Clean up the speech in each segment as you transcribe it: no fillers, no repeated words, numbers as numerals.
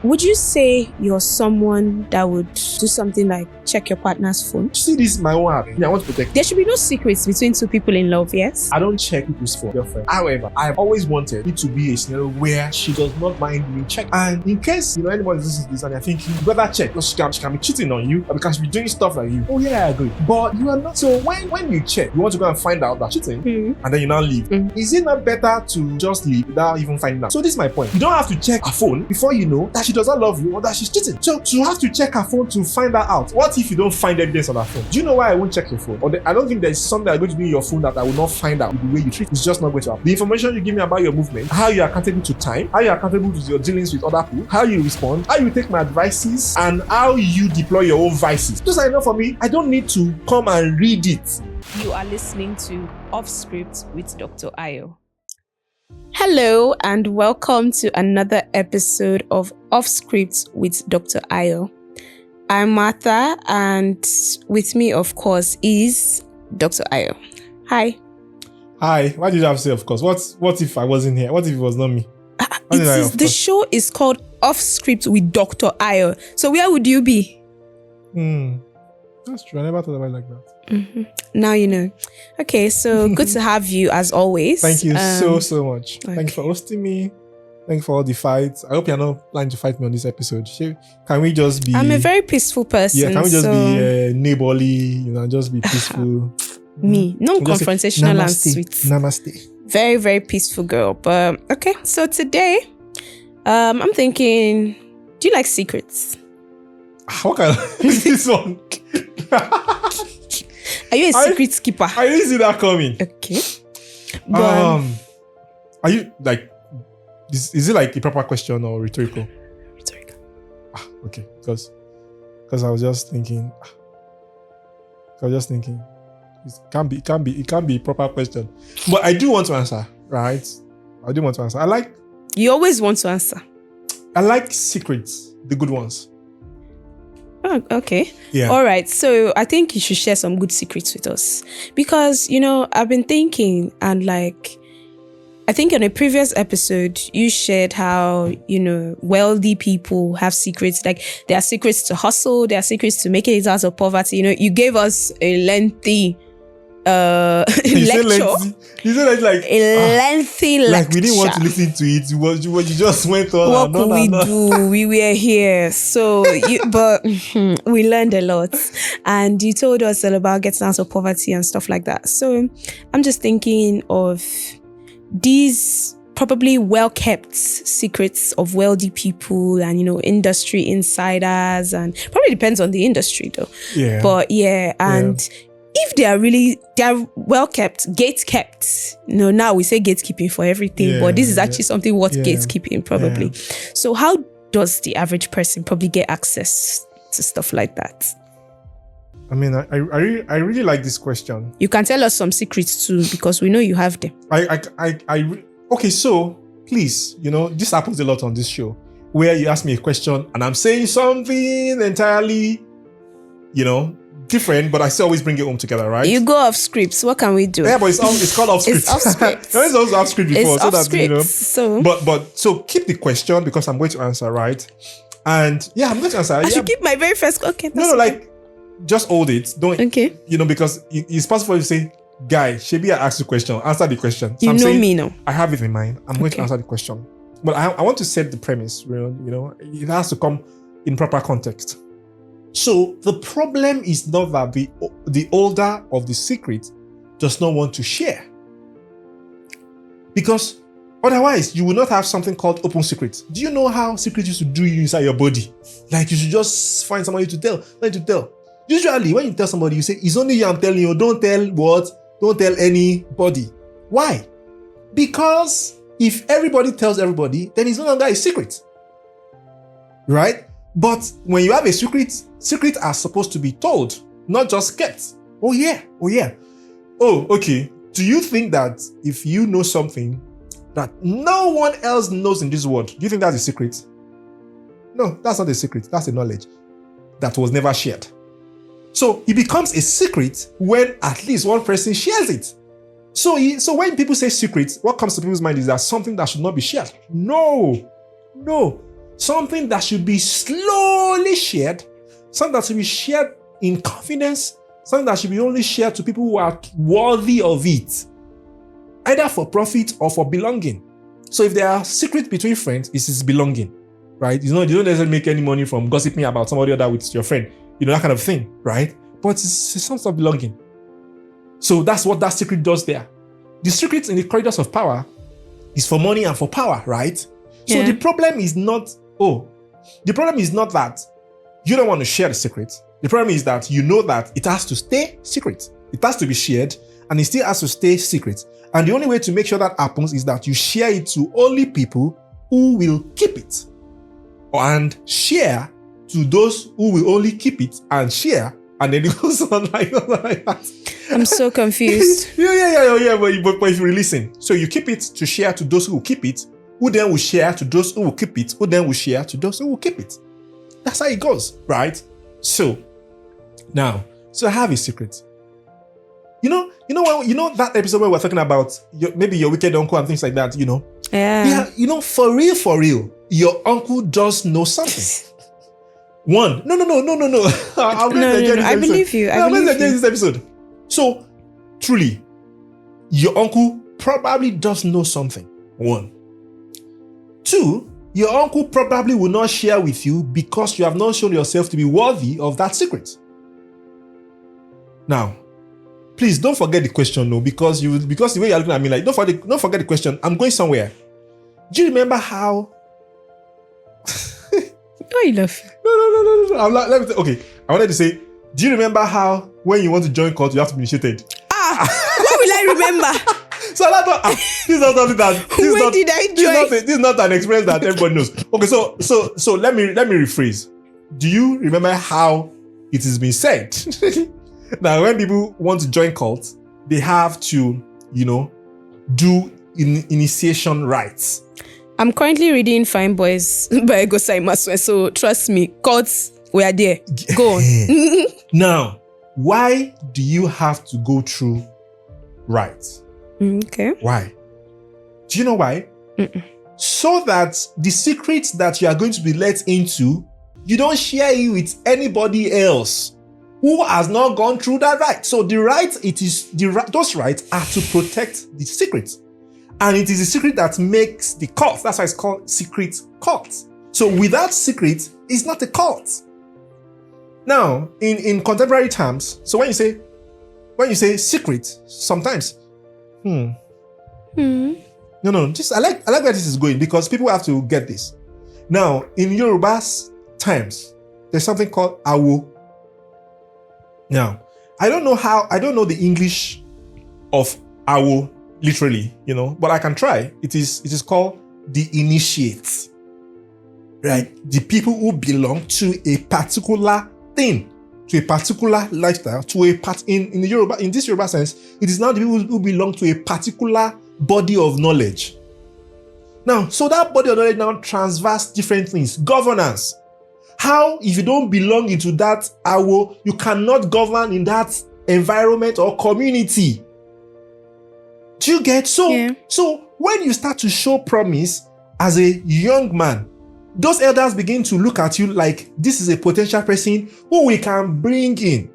Would you say you're someone that would do something like check your partner's phone? See, this is my own heart. I want to protect. There should be no secrets between two people in love, yes? I don't check people's phone, girlfriend. However, I've always wanted it to be a scenario where she does not mind me checking. And in case, anybody listens to this and they're thinking, you better check because she can be cheating on you or because she be doing stuff like you. Oh yeah, I agree. But you are not. So when you check, you want to go and find out that cheating and then you now leave. Is it not better to just leave without even finding out? So this is my point. You don't have to check her phone before you know that she does not love you or that she's cheating. So you have to check her phone to find that out. What if you don't find evidence on her phone? Do you know why I won't check your phone? I don't think there's something that's going to be in your phone that I will not find out with the way you treat. It's just not going to happen. The information you give me about your movement, how you are accountable to time, how you are accountable to your dealings with other people, how you respond, how you take my advices, and how you deploy your own vices. Just like enough for me, I don't need to come and read it. You are listening to Off Script with Dr. Ayo. Hello and welcome to another episode of Off Script with Dr. Ayo. I'm Martha and with me, of course, is Dr. Ayo. Hi. Hi. Why did you have to say of course? What if I wasn't here? What if it was not me? The show is called Off Script with Dr. Ayo. So where would you be? That's true. I never thought about it like that. Now you know. Okay, so good to have you as always. Thank you so much. Okay. Thank you for hosting me. Thank you for all the fights. I hope you're not planning to fight me on this episode. Can we just be... I'm a very peaceful person. Yeah, can we just be neighborly, just be peaceful? Me, non-confrontational and sweet. Namaste. Very, very peaceful girl. But okay, so today, I'm thinking, do you like secrets? What kind of... this one? Are you a secret keeper? I didn't see that coming. Okay. Are you like... Is it like a proper question or rhetorical? Rhetorical. Okay. Because I was just thinking... It can't be a proper question. But I do want to answer, right? I do want to answer. You always want to answer. I like secrets, the good ones. Oh, okay. Yeah. All right. So I think you should share some good secrets with us. Because, I've been thinking and I think in a previous episode, you shared how, wealthy people have secrets. Like, there are secrets to hustle. There are secrets to making it out of poverty. You gave us a lengthy lecture. You said lengthy lecture. Like we didn't want to listen to it. You just went on. What could we do? We were here. So, but we learned a lot. And you told us all about getting out of poverty and stuff like that. So I'm just thinking of these probably well-kept secrets of wealthy people and, industry insiders, and probably depends on the industry though. Yeah. But if they're well-kept, gate-kept, now we say gatekeeping for everything, but this is actually something worth gatekeeping probably. Yeah. So how does the average person probably get access to stuff like that? I mean, I really like this question. You can tell us some secrets too, because we know you have them. Okay, so please, this happens a lot on this show, where you ask me a question and I'm saying something entirely, different, but I still always bring it home together, right? You go off scripts. What can we do? Yeah, but it's called off script. It's off script. It's also off script before, it's so off that script, so. But so keep the question because I'm going to answer, right? And I'm going to answer. I should keep my very first. Okay. Just hold it. Don't. Okay. Because it's possible to say, guy, Shebi, I asked the question. Answer the question. So I'm saying, me now. I have it in mind. I'm going to answer the question, but I want to set the premise. It has to come in proper context. So the problem is not that the holder of the secret does not want to share, because otherwise you will not have something called open secret. Do you know how secrets used to do you inside your body? Like you should just find somebody to tell. Usually when you tell somebody, you say, it's only you I'm telling you. Don't tell what? Don't tell anybody. Why? Because if everybody tells everybody, then it's no longer a secret. Right? But when you have a secrets are supposed to be told, not just kept. Oh yeah. Oh, okay. Do you think that if you know something that no one else knows in this world, do you think that's a secret? No, that's not a secret. That's a knowledge that was never shared. So it becomes a secret when at least one person shares it. So when people say secrets, what comes to people's mind is that something that should not be shared. No. something that should be slowly shared, something that should be shared in confidence, something that should be only shared to people who are worthy of it, either for profit or for belonging. So if there are secrets between friends, it is belonging, right? You don't necessarily make any money from gossiping about somebody other with your friend, that kind of thing, right? But it's some sort of belonging. So that's what that secret does there. The secret in the corridors of power is for money and for power, right? So the problem is not that you don't want to share the secret. The problem is that you know that it has to stay secret. It has to be shared, and it still has to stay secret. And the only way to make sure that happens is that you share it to only people who will keep it, and share to those who will only keep it and share, and then it goes on like that. I'm so confused. yeah. But if you listen, so you keep it to share to those who will keep it, who then will share to those who will keep it, who then will share to those who will keep it. That's how it goes, right? So now, I have a secret. You know that episode where we're talking about maybe your wicked uncle and things like that, Yeah, for real, your uncle does know something. One, no. I believe you. I believe you. This episode. So, truly, your uncle probably does know something. One. Two, your uncle probably will not share with you because you have not shown yourself to be worthy of that secret. Now, please don't forget the question, no, because the way you're looking at me, like, don't forget the question. I'm going somewhere. Do you remember how? Why are you laughing? No. Okay, I wanted to say, do you remember how when you want to join cult, you have to be initiated? What will I remember? So I thought, this is not something that. When did I join? This is not an experience that everybody knows. Okay, so let me rephrase. Do you remember how it is being said? Now, when people want to join cults, they have to, do initiation rites. I'm currently reading Fine Boys by Gosai Maswe, so trust me, cults, we are there. Go on. Now, why do you have to go through rites? Okay. Why? Do you know why? So that the secrets that you are going to be let into, you don't share it with anybody else who has not gone through that rite. So the rite, those rites are to protect the secret. And it is the secret that makes the cult. That's why it's called secret cult. So without secret, it's not a cult. Now, in contemporary terms, so when you say secret, sometimes, No, just I like where this is going, because people have to get this. Now, in Yoruba's times, there's something called awo. Now, I don't know the English of awo literally, but I can try. It is called the initiates, right? The people who belong to a particular thing, to a particular lifestyle, to a part in this Yoruba sense, it is now the people who belong to a particular body of knowledge. Now, so that body of knowledge now transverse different things. Governance. How, if you don't belong into that awo, you cannot govern in that environment or community. Do you get? So when you start to show promise as a young man, those elders begin to look at you like this is a potential person who we can bring in.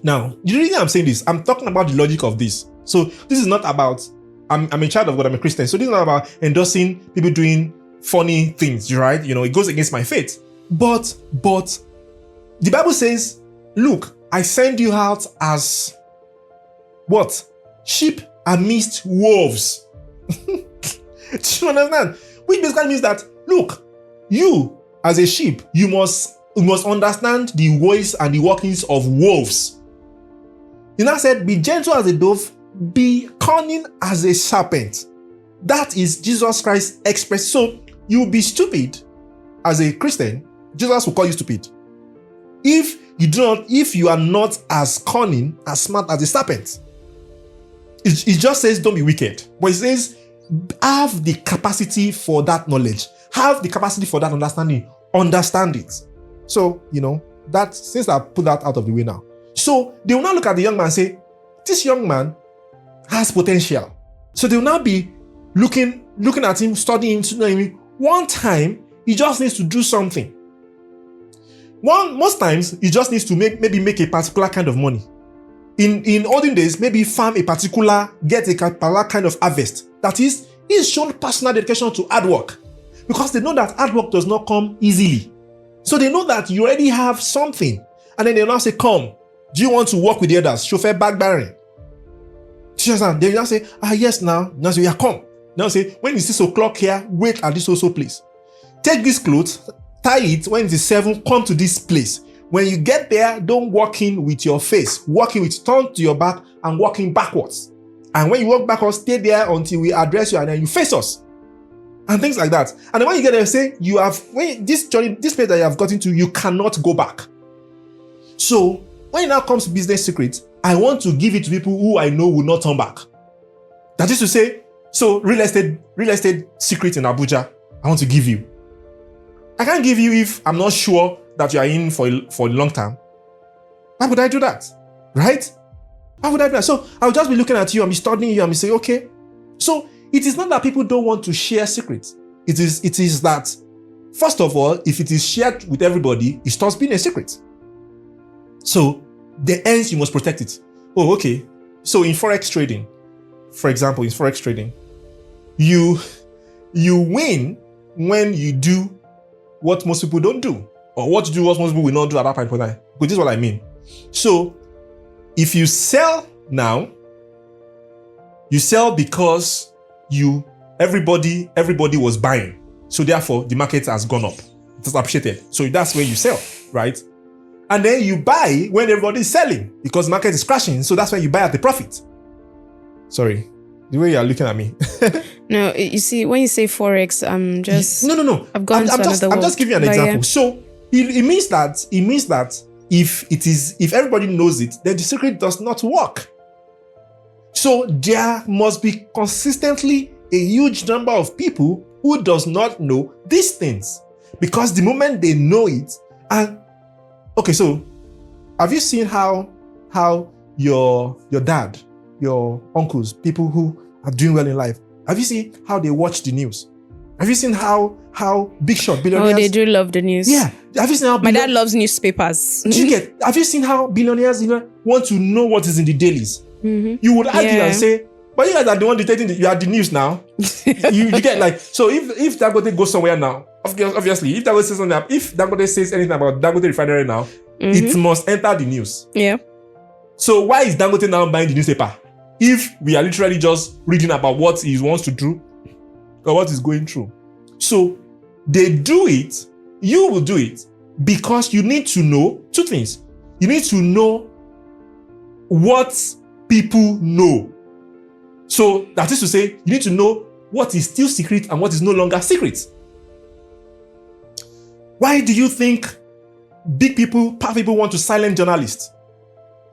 Now, the reason I'm saying this, I'm talking about the logic of this. So this is not about, I'm a child of God, I'm a Christian. So this is not about endorsing people doing funny things, right? It goes against my faith. But the Bible says, look, I send you out as what? Sheep amidst wolves. Do you understand? Which basically means that, look, you as a sheep, you must understand the ways and the workings of wolves. He now said, be gentle as a dove, be cunning as a serpent. That is Jesus Christ expressed. So you'll be stupid as a Christian. Jesus will call you stupid. If you are not as cunning, as smart as a serpent. It just says don't be wicked. But it says have the capacity for that knowledge. Have the capacity for that understanding. Understand it. So, that since I put that out of the way now. So they will now look at the young man and say, this young man has potential. So they will now be looking at him, studying him. One time, he just needs to do something. Most times, he just needs to maybe make a particular kind of money. In olden days, maybe get a particular kind of harvest. That is, he's shown personal dedication to hard work. Because they know that hard work does not come easily. So they know that you already have something. And then they'll now say, come, do you want to work with the others? Chauffeur back barring. They will say, yes, now. Now say, yeah, come. Now say, when it's 6 o'clock here, wait at this also place. Take this clothes, tie it. When it's 7, come to this place. When you get there, don't walk in with your face. Walk in with turn to your back and walking backwards. And when you walk backwards, stay there until we address you and then you face us. And things like that. And then when you get there, say, this journey, this place that you have gotten to, you cannot go back. So, when it now comes to business secrets, I want to give it to people who I know will not turn back. That is to say, so real estate secret in Abuja, I want to give you. I can't give you if I'm not sure that you are in for a long time. Why would I do that? Right? Why would I do that? So I'll just be looking at you and be studying you and be saying, okay. So it is not that people don't want to share secrets. It is that, first of all, if it is shared with everybody, it stops being a secret. So the ends, you must protect it. Oh, okay. So in forex trading, for example, you win when you do what most people don't do, or what you do what most people will not do at that point in time. But this is what I mean. So if you sell now, you sell because everybody was buying. So therefore, the market has gone up. It has appreciated. So that's where you sell, right? And then you buy when everybody is selling because the market is crashing. So that's why you buy at the profit. Sorry, the way you are looking at me. No, you see, when you say forex, I'm just no. I've gone to another world. I'm just giving you an example. Yeah. So it means that if everybody knows it, then the secret does not work. So there must be consistently a huge number of people who does not know these things, because the moment they know it, and okay, so have you seen how your dad, your uncles, people who are doing well in life, have you seen how they watch the news? Have you seen how big shot billionaires? Oh, they do love the news. Yeah. Have you seen how my dad loves newspapers? Have you seen how billionaires want to know what is in the dailies? Mm-hmm. You would argue and say, but you guys are the one dictating you are the news now. you get like, so if Dangote goes somewhere now, obviously, if Dangote says anything about Dangote refinery now, it must enter the news. Yeah. So why is Dangote now buying the newspaper? If we are literally just reading about what he wants to do or what he's going through. So they do it, you will do it, because you need to know two things. You need to know what people know. So that is to say, you need to know what is still secret and what is no longer secret. Why do you think powerful people want to silence journalists?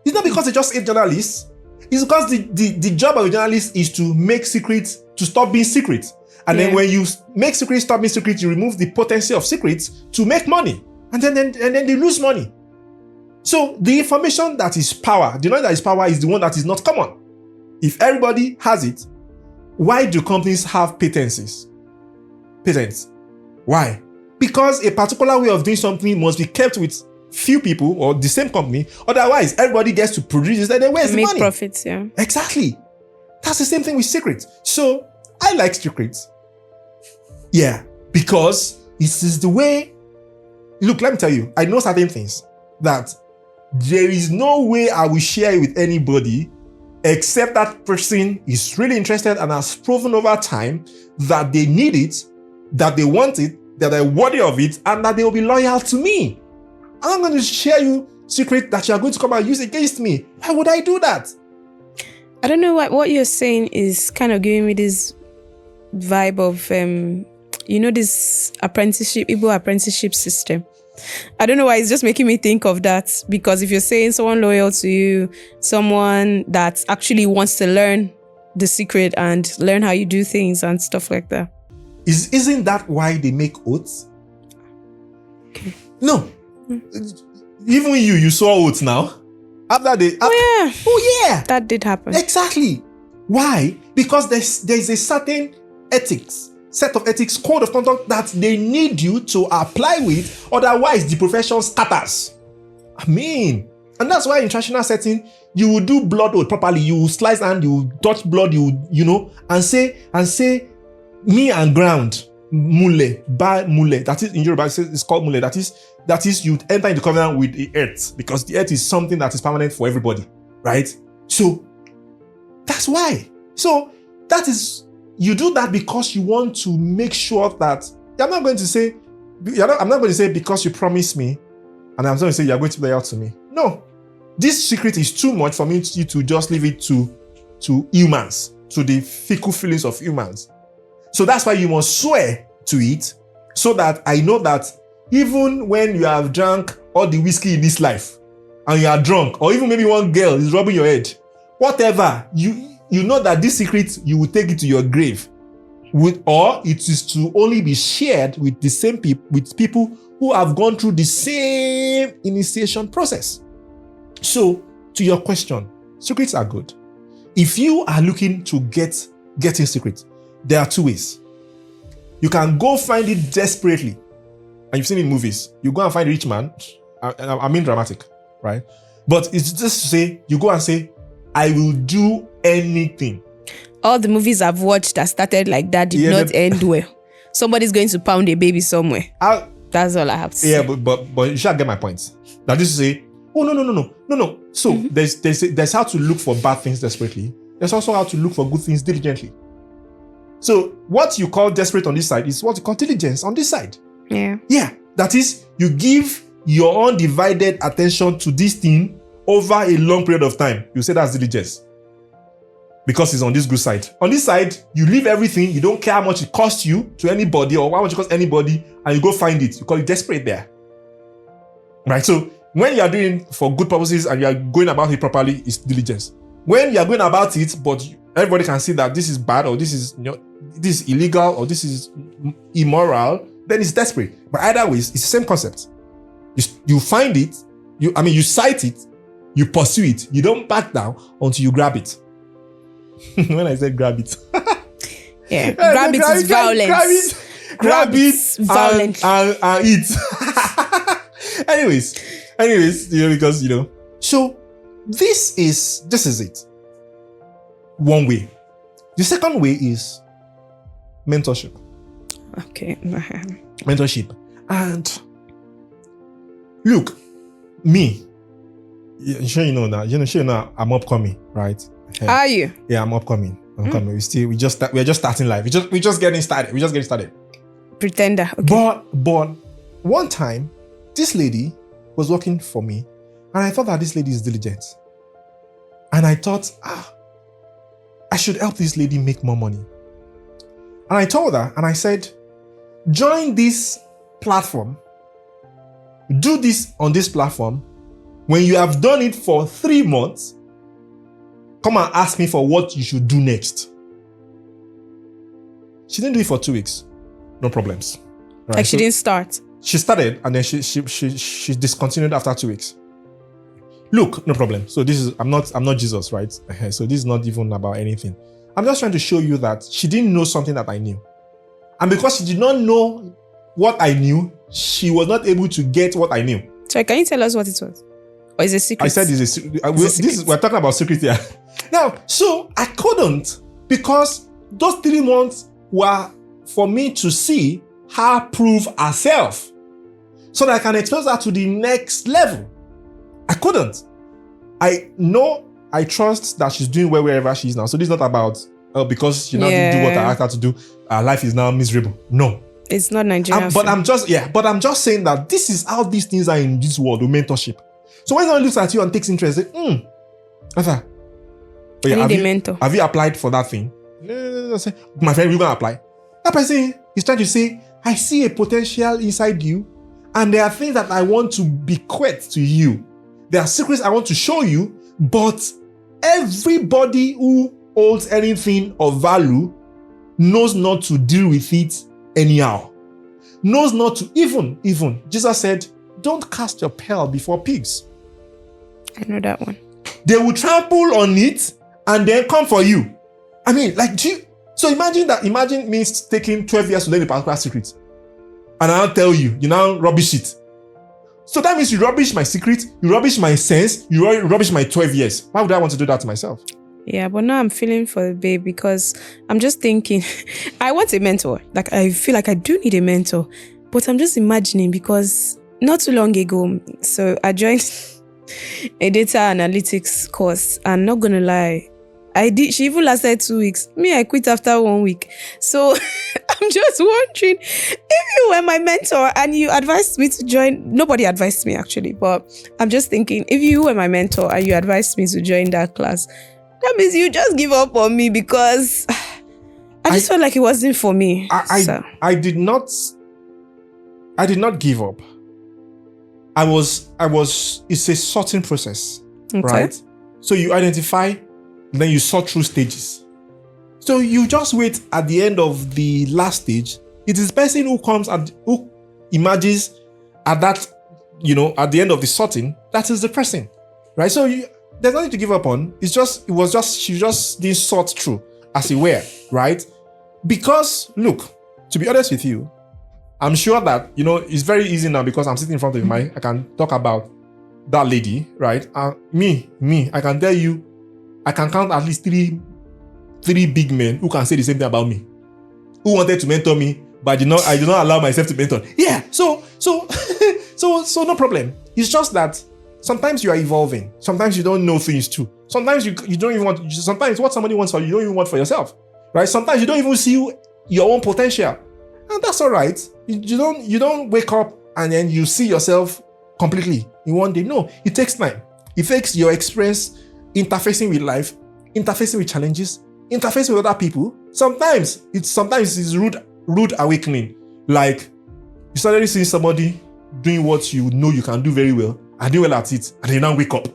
It's not because they just hate journalists. It's because the job of a journalist is to make secrets, to stop being secret. And then when you make secrets stop being secret, you remove the potency of secrets to make money. And then they lose money. So the information that is power, the knowledge that is power, is the one that is not common. If everybody has it, why do companies have patents? Why? Because a particular way of doing something must be kept with few people or the same company. Otherwise, everybody gets to produce it and then where's the money? Make profits, yeah. Exactly. That's the same thing with secrets. So I like secrets. Yeah, because it is the way. Look, let me tell you, I know certain things that there is no way I will share it with anybody except that person is really interested and has proven over time that they need it, that they want it, that they're worthy of it, and that they will be loyal to me. I'm not going to share you secret that you are going to come and use against me. Why would I do that? I don't know what you're saying is kind of giving me this vibe of, this Igbo apprenticeship system. I don't know why, it's just making me think of that, because if you're saying someone loyal to you, someone that actually wants to learn the secret and learn how you do things and stuff like that. Isn't that why they make oaths? Okay. No. Even you saw oaths now. Oh yeah. That did happen. Exactly. Why? Because there's a certain ethics, set of ethics, code of conduct that they need you to apply with, otherwise the profession scatters. I mean, and that's why in traditional setting, you will do blood oath properly. You will slice and you will touch blood, and say, me and ground, mule, ba mule. That is in Yoruba, it's called mule. That is you enter into covenant with the earth, because the earth is something that is permanent for everybody, right? So that's why. So that is, you do that because you want to make sure that I'm not going to say because you promised me, and I'm going to say you're going to play out to me. No, this secret is too much for me to just leave it to humans, to the fickle feelings of humans. So that's why you must swear to it, so that I know that even when you have drank all the whiskey in this life and you are drunk, or even maybe one girl is rubbing your head, whatever, you know that this secret, you will take it to your grave, or it is to only be shared with the same with people who have gone through the same initiation process. So, to your question, secrets are good. If you are looking to getting secrets, there are two ways. You can go find it desperately, and you've seen it in movies. You go and find a rich man. I mean dramatic, right? But it's just to say, you go and say, I will do anything. All the movies I've watched that started like that did not end well. Somebody's going to pound a baby somewhere. That's all I have to say. Yeah, but you should get my point. That is to say, oh no. So there's how to look for bad things desperately. There's also how to look for good things diligently. So what you call desperate on this side is what you call diligence on this side. Yeah. Yeah. That is, you give your undivided attention to this thing over a long period of time. You say that's diligence, because it's on this good side. On this side, you leave everything. You don't care how much it costs you to anybody, or how much it costs anybody, and you go find it. You call it desperate there. Right? So when you are doing for good purposes and you are going about it properly, it's diligence. When you are going about it, but everybody can see that this is bad, or this is illegal, or this is immoral, then it's desperate. But either way, it's the same concept. You find it, you cite it, you pursue it. You don't back down until you grab it. When I said grab it. Yeah, grab it is violence. Grab it violently. And eat. Anyways, because, so this is it. One way. The second way is mentorship. Okay. Mentorship. And look, me, I'm sure you know that. Sure you know I'm upcoming, right? Are you? Yeah, I'm upcoming. I'm coming. We're just starting live. We're just getting started. Pretender. Okay. But one time, this lady was working for me, and I thought that this lady is diligent. And I thought, I should help this lady make more money. And I told her, and I said, join this platform. Do this on this platform. When you have done it for 3 months, come and ask me for what you should do next. She didn't do it for 2 weeks. No problems. Right? Like she didn't start. She started, and then she discontinued after 2 weeks. Look, no problem. So I'm not Jesus, right? So this is not even about anything. I'm just trying to show you that she didn't know something that I knew. And because she did not know what I knew, she was not able to get what I knew. So can you tell us what it was? Or is it a secret? I said it's a secret. We're talking about secret here. Now, so I couldn't, because those 3 months were for me to see her prove herself, so that I can expose her to the next level. I couldn't. I know, I trust that she's doing well wherever she is now. So this is not about because she now didn't do what I asked her to do, her life is now miserable. No. It's not Nigerian. But I'm just saying that this is how these things are in this world with mentorship. So when someone looks at you and takes interest, say, Arthur, have you applied for that thing? My friend, we're going to apply. That person is trying to say, I see a potential inside you, and there are things that I want to bequeath to you. There are secrets I want to show you, but everybody who holds anything of value knows not to deal with it anyhow. Knows not to even. Jesus said, don't cast your pearl before pigs. I know that one. They will trample on it and then come for you. I mean, like, So imagine me taking 12 years to learn a particular secret. And I'll tell you, you now rubbish it. So that means you rubbish my secret, you rubbish my sense, you rubbish my 12 years. Why would I want to do that to myself? Yeah, but now I'm feeling for the babe because I'm just thinking, I want a mentor. Like, I feel like I do need a mentor. But I'm just imagining because not too long ago, so I joined a data analytics course. And not gonna lie, she even lasted 2 weeks. Me, I quit after 1 week. So I'm just wondering, if you were my mentor and you advised me to join, nobody advised me actually, but I'm just thinking, if you were my mentor and you advised me to join that class, that means you just give up on me because I just felt like it wasn't for me. I did not give up. It's a sorting process, right? So you identify, then you sort through stages. So you just wait at the end of the last stage. It is the person who emerges at that, at the end of the sorting, that is the person, right? So there's nothing to give up on. She just didn't sort through, as it were, right? Because look, to be honest with you, I'm sure that, it's very easy now because I'm sitting in front of you, I can talk about that lady, right? Me, I can tell you, I can count at least three big men who can say the same thing about me, who wanted to mentor me, but I did not allow myself to mentor. Yeah, so no problem. It's just that sometimes you are evolving. Sometimes you don't know things too. Sometimes you don't even want. Sometimes what somebody wants for you don't even want for yourself, right? Sometimes you don't even see your own potential, and that's all right. You don't wake up and then you see yourself completely in one day. No, it takes time. It takes your experience interfacing with life, interfacing with challenges, interfacing with other people. Sometimes it's rude awakening. Like you suddenly see somebody doing what you know you can do very well and do well at it, and then you now wake up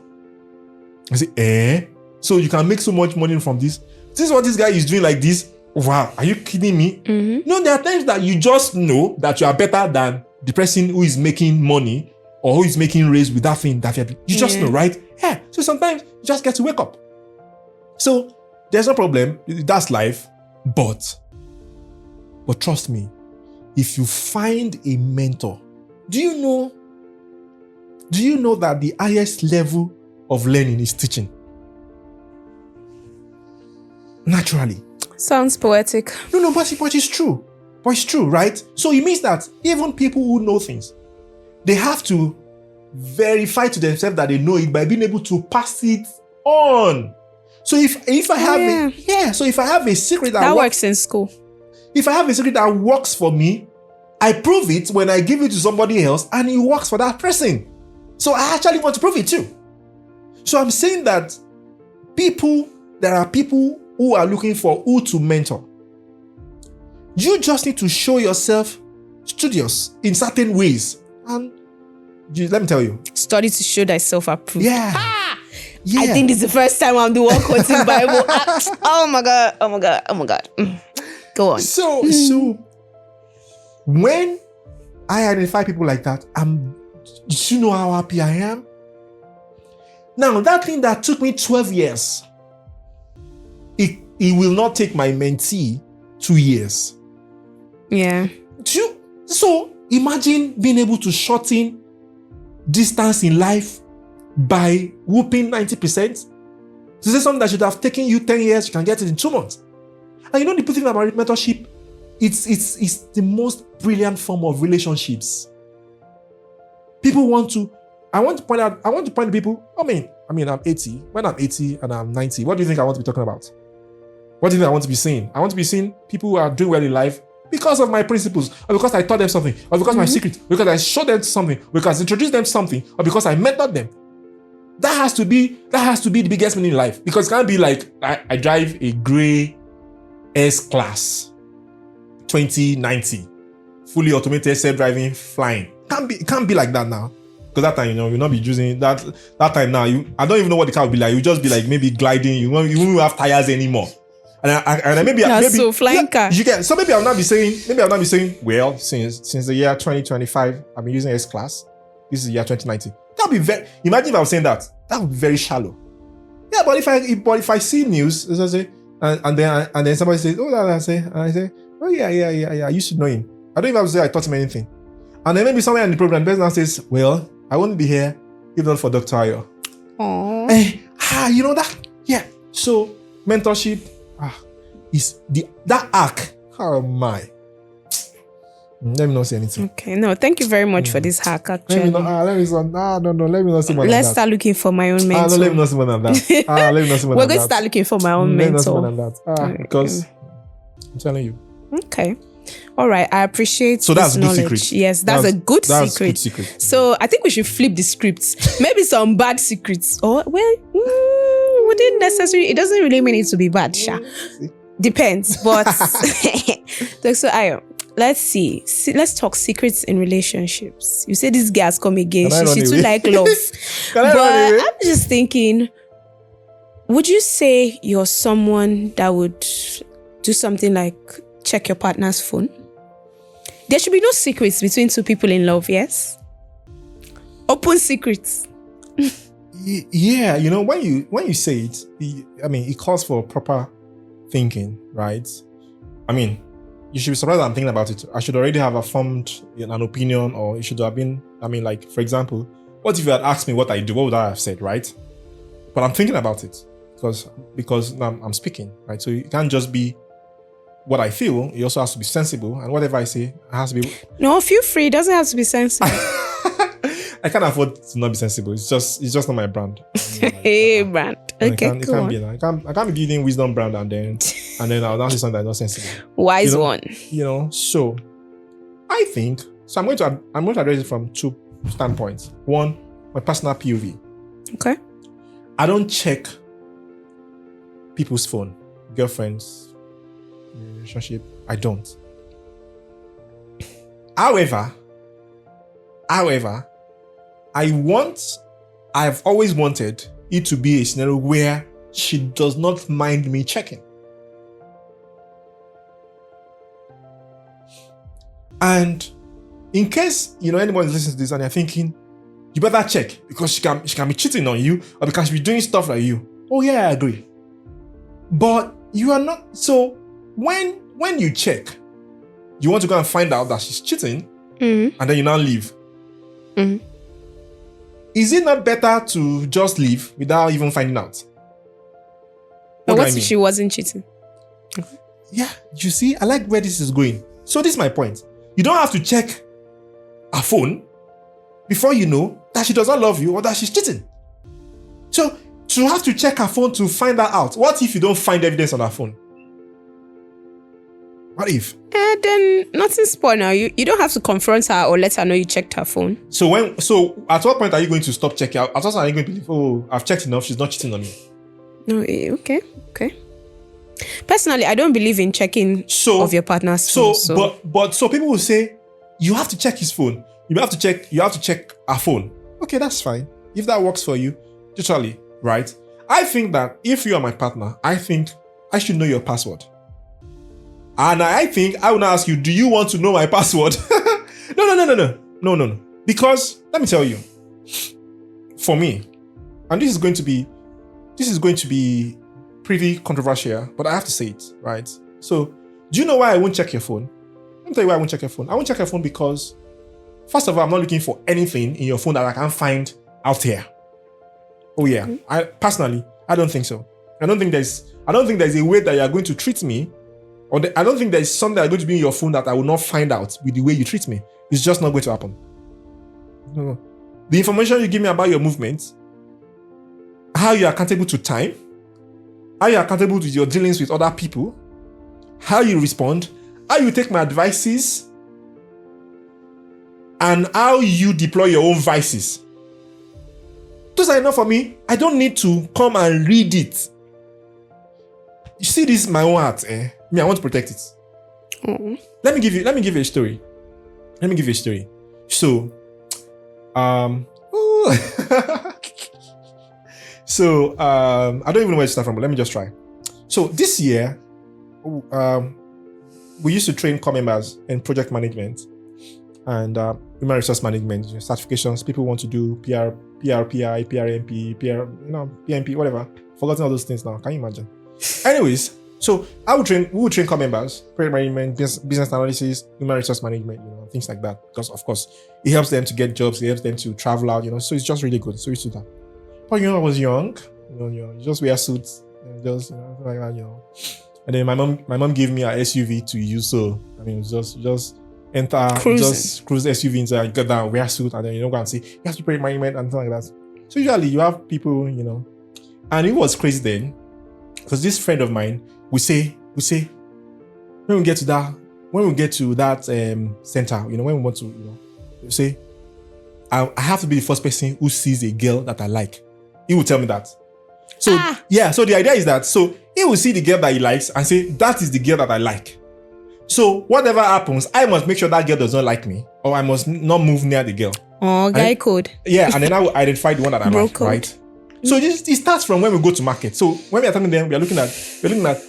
and say, so you can make so much money from this. This is what this guy is doing like this. Wow, are you kidding me? Mm-hmm. No, there are times that you just know that you are better than the person who is making money or who is making raise with that thing that you just know, right? Yeah. So sometimes you just get to wake up. So there's no problem. That's life. But trust me, if you find a mentor, do you know that the highest level of learning is teaching? Naturally. Sounds poetic. No, but it's true. But it's true, right? So it means that even people who know things, they have to verify to themselves that they know it by being able to pass it on. So if I have so if I have a secret that works in school. If I have a secret that works for me, I prove it when I give it to somebody else and it works for that person. So I actually want to prove it too. So I'm saying that there are people who are looking for who to mentor. You just need to show yourself studious in certain ways. And let me tell you. Study to show thyself approved. Yeah. I think this is the first time I'm the one quoting Bible. Oh my God. Go on. So when I identify people like that, do you know how happy I am? Now, that thing that took me 12 years, it will not take my mentee 2 years. Yeah. So imagine being able to shorten distance in life by whooping 90%. To say something that should have taken you 10 years, you can get it in 2 months. And the good thing about mentorship, it's the most brilliant form of relationships. I want to point to people, I mean, I'm 80. When I'm 80 and I'm 90, what do you think I want to be talking about? What do you think I want to be saying? I want to be seeing people who are doing well in life because of my principles, or because I taught them something, or because my secret, because I showed them something, because I introduced them something, or because I mentored them. That has to be the biggest meaning in life. Because it can't be like I drive a grey S-Class 2090, fully automated, self-driving, flying. It can't be like that now. Because that time, you'll not be using that time now. I don't even know what the car will be like. You'll just be like maybe gliding. You won't have tires anymore. And maybe so flying car. So maybe I'll not be saying, well, since the year 2025, I've been using S-Class. This is the year 2019. That'd be imagine if I was saying that. That would be very shallow. Yeah, but if I see news, I say, and then somebody says, oh, I say, oh yeah, you should know him. I don't even have to say I taught him anything. And then maybe somewhere in the program, the person now says, well, I wouldn't be here if not for Dr. Ayo. Aww. You know that? Yeah. So mentorship is that arc. Oh my. Let me not say anything. Okay, no, thank you very much for this hack. Actually, Let me not say more than let's that. start looking for my own mentor. No, let me not say more than that. Let me not say more We're than going to that. start looking for my own Let me not say more mentor. than that. Because I'm telling you. Okay. All right. I appreciate So that's this a good knowledge. secret. Yes, that's a good That's secret. good secret. So I think we should flip the scripts. Maybe some bad secrets. Or wouldn't necessarily. It doesn't really mean it to be bad, Sha. Depends. But so Ayo, let's see. Let's talk secrets in relationships. You say this girl's come again. Can I She run too away? like love. Can I run But away? I'm just thinking, would you say you're someone that would do something like check your partner's phone? There should be no secrets between two people in love, yes? Open secrets. Yeah, when you say it, it calls for proper thinking, right? You should be surprised I'm thinking about it. I should already have formed an opinion, or it should have been, like, for example, what if you had asked me what I do? What would I have said, right? But I'm thinking about it because now I'm speaking, right? So it can't just be what I feel. It also has to be sensible, and whatever I say has to be. No, feel free. It doesn't have to be sensible. I can't afford to not be sensible. It's just not my brand. Hey, brand. Okay, it can't be. I can't be giving wisdom brand and then I'll now say something that's not sensible. Wise one. So I think so. I'm going to address it from two standpoints. One, my personal POV. Okay. I don't check people's phone, girlfriends, relationship. I don't. However, I've always wanted it to be a scenario where she does not mind me checking. And in case, anyone is listening to this and they're thinking, you better check because she can be cheating on you or because she'll be doing stuff like you. Oh yeah, I agree. But you are not. So when you check, you want to go and find out that she's cheating, and then you now leave. Mm-hmm. Is it not better to just leave without even finding out? But what if she wasn't cheating? Yeah, you see, I like where this is going. So this is my point. You don't have to check her phone before you know that she does not love you or that she's cheating. So you have to check her phone to find that out. What if you don't find evidence on her phone? What if? Then nothing's spoiled now. You don't have to confront her or let her know you checked her phone. So at what point are you going to stop checking? At what point are you going to believe, oh, I've checked enough, she's not cheating on me? No, okay. Personally, I don't believe in checking of your partner's phone. So people will say you have to check his phone. You have to check her phone. Okay, that's fine. If that works for you, totally, right? I think that if you are my partner, I think I should know your password. And I think I will ask you, do you want to know my password? No. Because let me tell you, for me, and this is going to be pretty controversial, but I have to say it, right? So, do you know why I won't check your phone? Let me tell you why I won't check your phone. I won't check your phone because, first of all, I'm not looking for anything in your phone that I can find out here. Oh yeah, I don't think so. I don't think there's a way that you are going to treat me, I don't think there's something that's going to be in your phone that I will not find out with the way you treat me. It's just not going to happen. No. The information you give me about your movements, how you are accountable to time, how you are accountable to your dealings with other people, how you respond, how you take my advices, and how you deploy your own vices. Those are enough for me. I don't need to come and read it. You see, this is my own heart, Me, I want to protect it. Mm-hmm. Let me give you a story. So, I don't even know where to start from, but let me just try. So this year, we used to train core members in project management and human resource management certifications. People want to do PRPI, PRMP, PMP, whatever. Forgotten all those things now. Can you imagine? Anyways, So we would train core members, project management, business analysis, human resource management, things like that. Because of course, it helps them to get jobs, it helps them to travel out, so it's just really good. So we used to do that. But I was young, you just wear suits, just like that, And then my mom gave me a SUV to use. So I mean, just enter, just cruise SUV inside, get down, wear a suit, and then go and say you have to project management and things like that. So usually you have people, and it was crazy then, because this friend of mine we say when we get to that center, when we want to, we say I have to be the first person who sees a girl that I like. He will tell me that. So so the idea is that he will see the girl that he likes and say that is the girl that I like. So whatever happens, I must make sure that girl does not like me, or I must not move near the girl. Oh, guy code. Yeah, and then I will identify the one that I like, right? So it starts from when we go to market. So when we are talking to them, we are looking at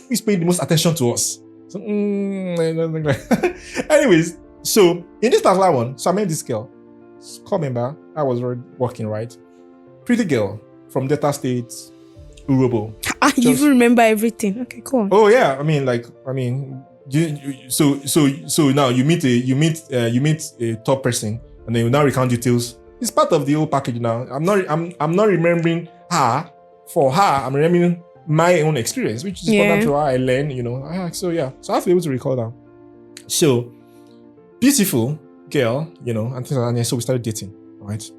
who's paying the most attention to us. So, anyways, so in this particular one, so I met this girl, core member. I was working, right? Pretty girl from Delta State, Urobo. You even remember everything. Okay, cool. Oh yeah, so now you meet a top person, and then you now recount details. It's part of the whole package now. I'm not remembering her for her. I'm remembering my own experience, which is important to how I learn. So I have to be able to recall that. So beautiful girl, and things like that. And so we started dating. All right.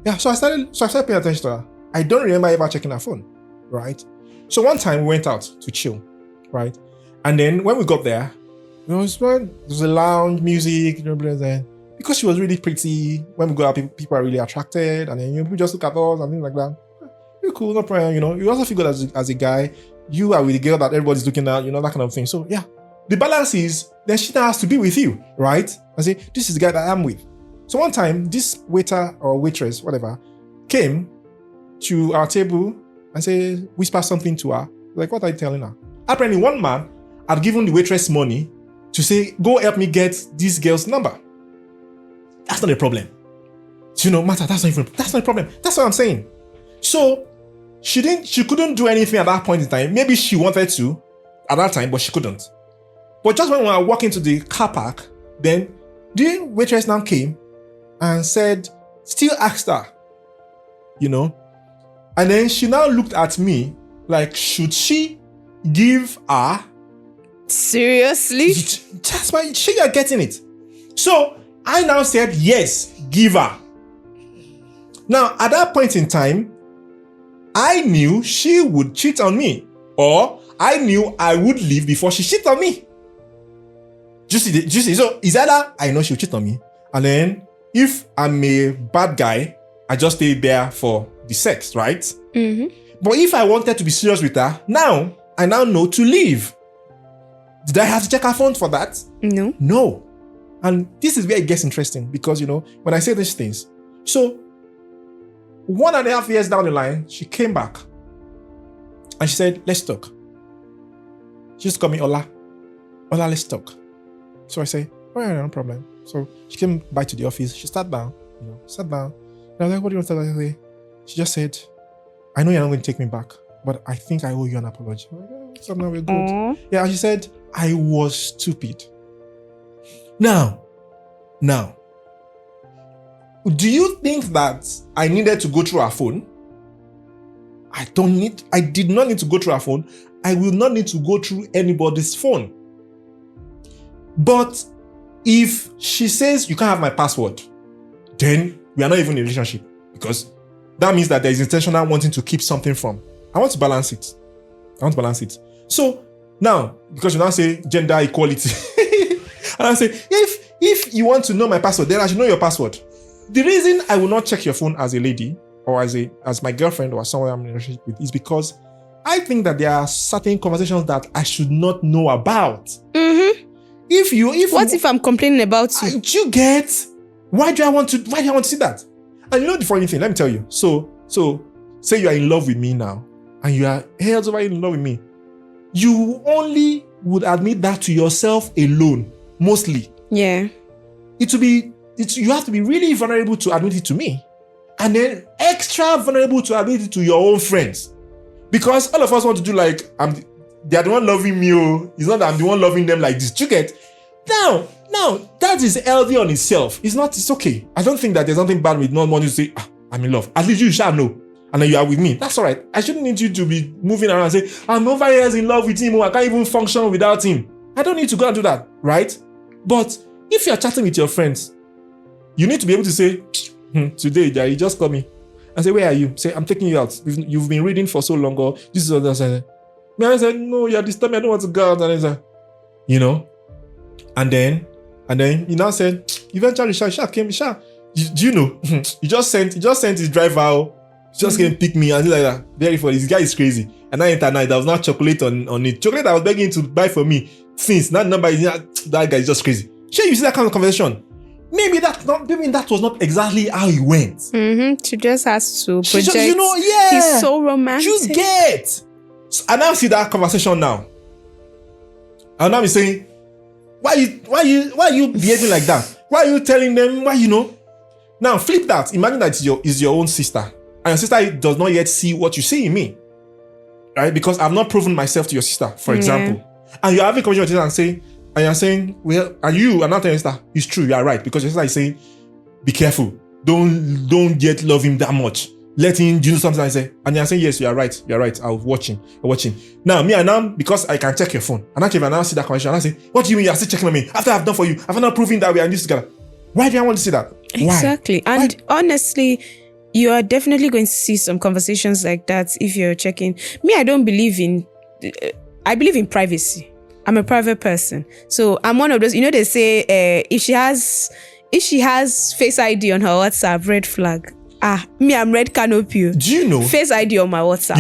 Yeah. So I started paying attention to her. I don't remember ever checking her phone. Right. So one time we went out to chill. Right. And then when we got there, there was a lounge, music, because she was really pretty. When we go out, people are really attracted, and then people just look at us and things like that. Really cool, no problem. You also feel good as a guy. You are with the girl that everybody's looking at, that kind of thing. So yeah, the balance is then she now has to be with you, right? I say this is the guy that I'm with. So one time, this waiter or waitress, whatever, came to our table and whisper something to her. Like, what are you telling her? Apparently, one man had given the waitress money to say, go help me get this girl's number. That's not a problem. So, matter, that's not a problem. That's what I'm saying. So she couldn't do anything at that point in time. Maybe she wanted to at that time, but she couldn't. But just when we were walking to the car park, then the waitress now came and still asked her, and then she now looked at me like, should she give her? Seriously? That's why she are getting it. So I now said, yes, give her. Now, at that point in time, I knew she would cheat on me, or I knew I would leave before she cheated on me. Do you see? So it's either I know she'll cheat on me, and then if I'm a bad guy, I just stay there for the sex, right? Mm-hmm. But if I wanted to be serious with her, I now know to leave. Did I have to check her phone for that? No. And this is where it gets interesting, because, when I say these things, so 1.5 years down the line, she came back and she said, let's talk. She just called me Ola, let's talk. So I say, oh yeah, no problem. So she came back to the office. She sat down. And I was like, what do you want to say? She just said, I know you're not going to take me back, but I think I owe you an apology. I'm like, oh, so now we're good. Aww. Yeah, and she said, I was stupid. Now, do you think that I needed to go through her phone? I did not need to go through her phone. I will not need to go through anybody's phone. But if she says you can't have my password, then we are not even in a relationship, because that means that there is intentional wanting to keep something from. I want to balance it. So now, because you now say gender equality, and I say, if you want to know my password, then I should know your password. The reason I will not check your phone as a lady, or as my girlfriend, or someone I'm in a relationship with, is because I think that there are certain conversations that I should not know about. Mm-hmm. If I'm complaining about you? You get? Why do I want to see that? And the funny thing, let me tell you. So say you are in love with me now, and you are held over in love with me. You only would admit that to yourself alone, mostly. Yeah. You have to be really vulnerable to admit it to me, and then extra vulnerable to admit it to your own friends, because all of us want to do like they are the one loving me. Oh, it's not that I'm the one loving them like this. Do you get? Now, that is healthy on itself. It's okay. I don't think that there's nothing bad with not wanting to say, I'm in love. At least you shall know. And then you are with me. That's all right. I shouldn't need you to be moving around and say, I'm over here in love with him. Or I can't even function without him. I don't need to go and do that, right? But if you're chatting with your friends, you need to be able to say, today, you just call me and say, where are you? Say, I'm taking you out. You've been reading for so long, or this is what I said. I said, no, you're disturbing me. I don't want to go out. And I said, and then you now said, eventually, Sha came. Do you know? He just sent his driver out. He just came pick me and things like that. Very funny. This guy is crazy. And I entered night. There was not chocolate on it. Chocolate I was begging to buy for me. Since that number is that guy is just crazy. Sure, you see that kind of conversation. Maybe that was not exactly how he went. She just has to project. Yeah. He's so romantic. You get. I now see that conversation now. And now I'm saying, why are you behaving like that? Why are you telling them? Why Now flip that. Imagine that is your own sister, and your sister does not yet see what you see in me, right? Because I've not proven myself to your sister, for example. And you're having a conversation with her and you're saying, well, and you are not telling your sister, it's true, you are right, because your sister is saying, be careful, don't yet love him that much. Let him do something. I say, and you're saying, yes, you're right. I'm watching. Now, me and now, because I can check your phone, and actually, if I now see that conversation, I say, what do you mean you're still checking on me after I've done for you? I've not proven that we are in this together. Why do I want to see that? Exactly. Why? And honestly, you are definitely going to see some conversations like that if you're checking. Me, I believe in privacy. I'm a private person. So I'm one of those, they say, if she has Face ID on her WhatsApp, red flag. Me, I'm red canopy. Do you know? Face ID on my WhatsApp.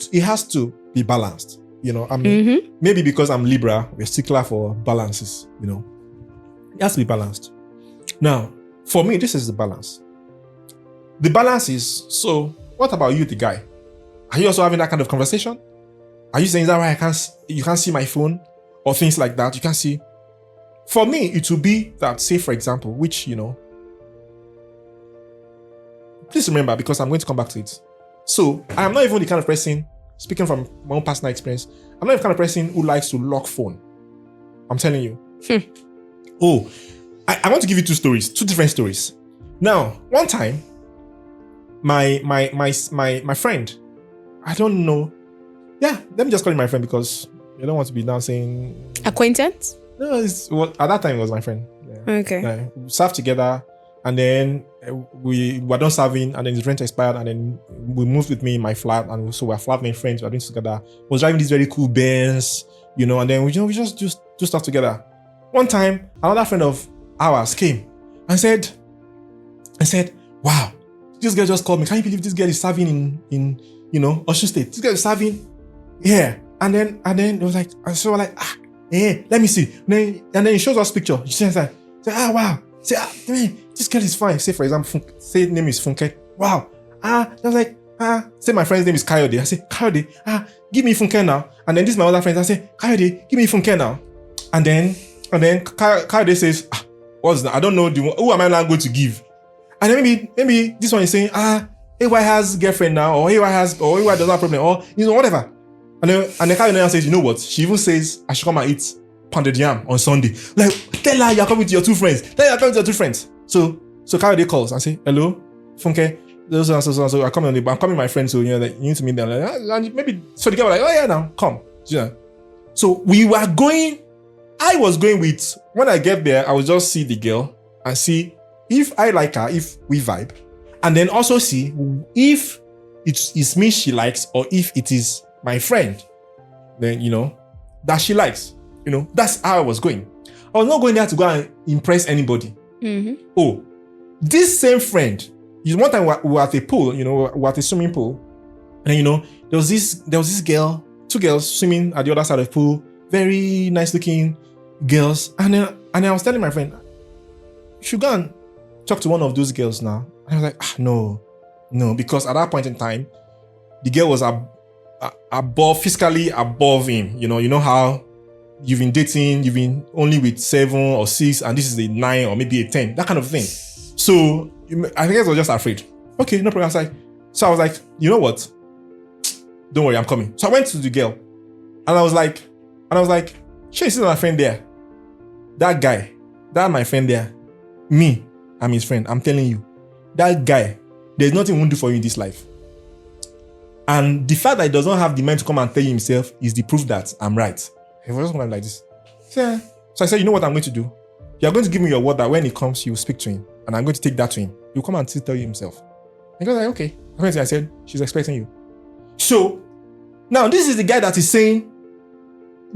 It has to be balanced. Maybe because I'm Libra, we're stickler for balances, It has to be balanced. Now, for me, this is the balance. The balance is, so what about you, the guy? Are you also having that kind of conversation? Are you saying, is that why you can't see my phone? Or things like that, you can't see? For me, it will be that, say for example, which, please remember, because I'm going to come back to it. So, I am not even the kind of person, speaking from my own personal experience, I'm not the kind of person who likes to lock phone. I'm telling you. Oh, I want to give you two different stories. Now, one time, my friend, I don't know. Yeah, let me just call him my friend because I don't want to be now saying acquaintance. No, at that time it was my friend. Yeah. Okay. Yeah, we served together, and then we were done serving, and then his rent expired, and then we moved with me in my flat, and so we're flatmate friends. We're doing together. We was driving these very cool Benz, and then we just do stuff together. One time, another friend of ours came and said, "Wow, this girl just called me. Can you believe this girl is serving in Osun State? This girl is serving here." And then it was like, so we're like, let me see. And then he shows us picture. She says like, wow. Say, man, this girl is fine. Say for example, say name is Funke. Wow. I was like, say my friend's name is Kayode. I say, Kayode, give me Funke now. And then this is my other friend. I say, Kayode, give me Funke now. And then Kayode says, what's that? I don't know who am I now going to give? And then maybe this one is saying, AY has girlfriend now, or AY doesn't have problem, or whatever. And then Kayode says, you know what? She even says I should come and eat pounded yam on Sunday. Like, tell her you're coming to your two friends. So Kayode calls and say, hello, Funke. So I'm coming with my friends, so you need to meet them. Like, and maybe so the girl was like, oh yeah, now come. So I was going with, when I get there, I will just see the girl and see if I like her, if we vibe, and then also see if it's me she likes or if it is my friend, then that she likes. That's how I was going. I was not going there to go and impress anybody. Mm-hmm. Oh, this same friend, one time we were at a pool, we were at a swimming pool, and there was this girl, two girls swimming at the other side of the pool, very nice looking girls, and I was telling my friend, you should go and talk to one of those girls now. And I was like, no, because at that point in time, the girl was physically above him. You know how you've been dating, you've been only with 7 or 6, and this is a 9 or maybe a 10, that kind of thing. So I think I was just afraid. Okay, no problem. So I was like, you know what? don't worry, I'm coming. So I went to the girl, and I was like, sure, you see my friend there? That guy, that my friend there, me, I'm his friend. I'm telling you, that guy, there's nothing he won't do for you in this life. And the fact that he does not have the mind to come and tell you himself is the proof that I'm right. He was just going like this. So I said, you know what I'm going to do? You're going to give me your word that when he comes, you will speak to him. And I'm going to take that to him. He'll come and tell you himself. And he goes like, okay. I said, she's expecting you. So, now this is the guy that is saying,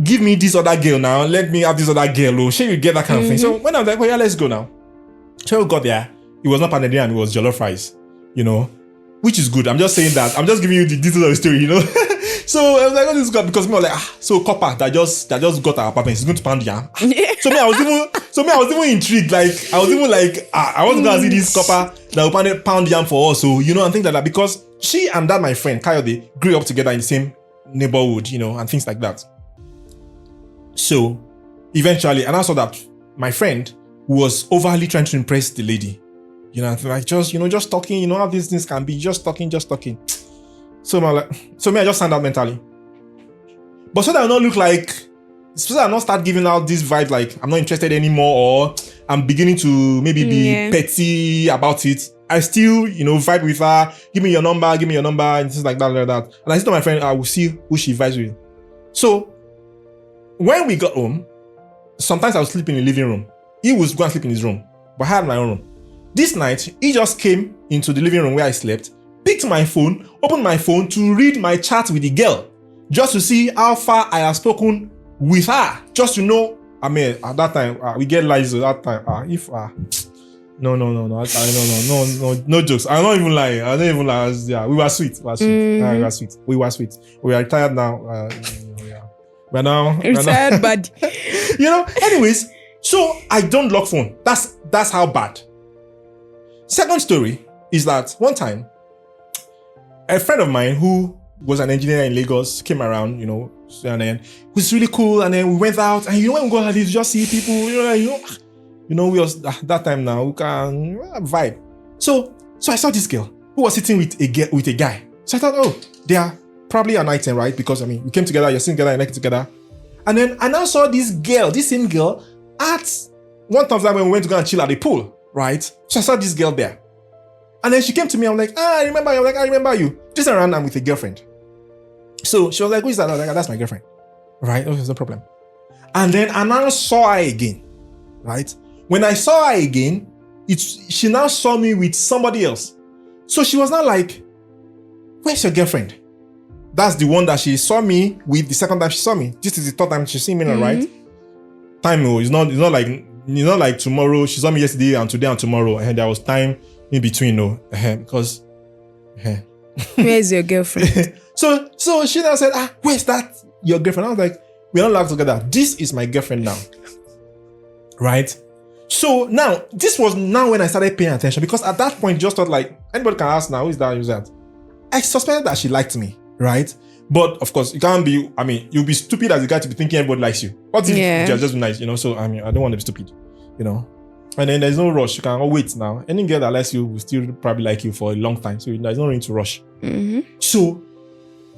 give me this other girl now. Let me have this other girl. Oh, sure, you get that kind of thing. So when I was like, well, yeah, let's go now. So we got there. It was not pounded and it was jollof rice, which is good. I'm just saying that. I'm just giving you the details of the story, So I was like, oh, this is good because me was like, so copper that just got our apartment is going to pound yam. So me, I was even intrigued. Like I was even like, I want to go and see this copper that will pound yam for us. So and things like that because she and that my friend Kayode grew up together in the same neighborhood, and things like that. So eventually, and I saw that my friend was overly trying to impress the lady. Like just talking, how these things can be, just talking. So me, I just stand out mentally. But so that I don't look like, so that I not start giving out this vibe like I'm not interested anymore or I'm beginning to maybe be petty about it. I still, vibe with her, give me your number, and things like that. And I said to my friend, I will see who she vibes with. So when we got home, sometimes I would sleep in the living room. He was going to sleep in his room, but I had my own room. This night, he just came into the living room where I slept, picked my phone, opened my phone to read my chat with the girl, just to see how far I have spoken with her, just to know. I mean, at that time, we get lies at that time. No jokes. I'm not even lying. Yeah, we were sweet. We were sweet. We are retired now. We're now retired, but Anyways, so I don't lock phone. That's how bad. Second story is that one time, a friend of mine who was an engineer in Lagos came around, and then it was really cool. And then we went out, and when we go out, you just see people, we was that time now we can vibe. So I saw this girl who was sitting with a guy. So I thought, oh, they are probably an item, right? Because we came together, you're sitting together, you're naked together. And then I now saw this same girl at one of them when we went to go and chill at the pool, right? So I saw this girl there. And then she came to me, I'm like, I remember you. I'm like, I remember you. Just around, I'm with a girlfriend. So she was like, who is that? I was like, that's my girlfriend. Right? Okay, no problem. And then I now saw her again. Right? When I saw her again, she now saw me with somebody else. So she was now like, where's your girlfriend? That's the one that she saw me with the second time she saw me. This is the third time she see me now, right? Time it's not like tomorrow. She saw me yesterday and today and tomorrow. And there was time in between, because where's your girlfriend? So she now said, where's that your girlfriend? I was like, we're not allowed together. This is my girlfriend now. Right? So now, this was now when I started paying attention, because at that point, just thought like, anybody can ask now, who's that? I suspected that she liked me, right? But of course, you can't be, you'll be stupid as a guy to be thinking everybody likes you. What if you're just nice, So, I don't want to be stupid, And then there's no rush. You can wait now. Any girl that likes you will still probably like you for a long time. So there's no need to rush. So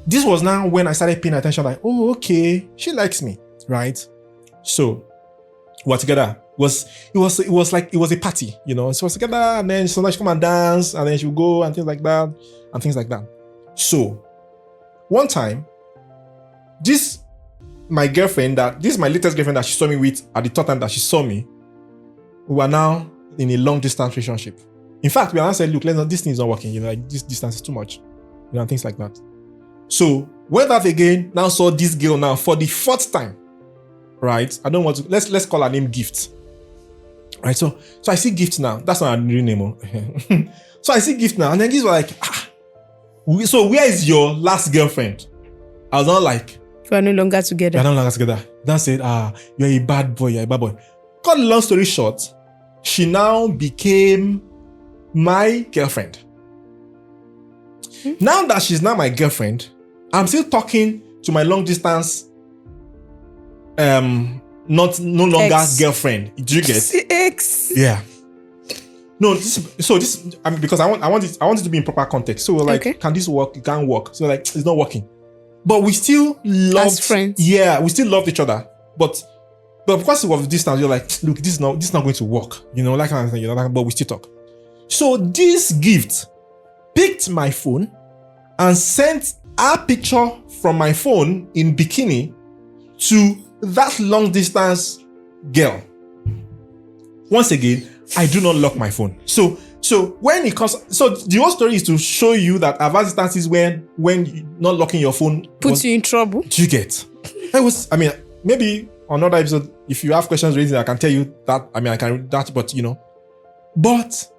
this was now when I started paying attention, like, oh, okay, she likes me, right? So we're together. It was a party, So we was together, and then sometimes she come and dance, and then she would go and things like that. So one time, this is my latest girlfriend that she saw me with at the third time that she saw me, we are now in a long distance relationship. In fact, we are now saying, look, this thing is not working, like this distance is too much, things like that. So went out again, now saw this girl now for the fourth time, right? I don't want to, let's call her name Gift, right? So I see Gift now. That's not her real name. So I see Gift now, and then Gift was like, so where is your last girlfriend? I was not like, we are no longer together. Then said, you're a bad boy. Cut the long story short, she now became my girlfriend. Now that she's now my girlfriend, I'm still talking to my long distance, no longer Ex. Girlfriend. Do you get? Ex. Yeah. No, because I want it to be in proper context. So we're like, Can this work? It can't work. So like, it's not working. but we still loved, as friends. yeah, we still loved each other. But because of distance, you're like, look, this is not going to work. Like kind of thing, but we still talk. So this gift picked my phone and sent a picture from my phone in bikini to that long distance girl. Once again, I do not lock my phone. So when it comes, so the whole story is to show you that advanced distances when not locking your phone puts you in trouble. Do you get? Maybe another episode, if you have questions raised, I can tell you that. I can read that, but but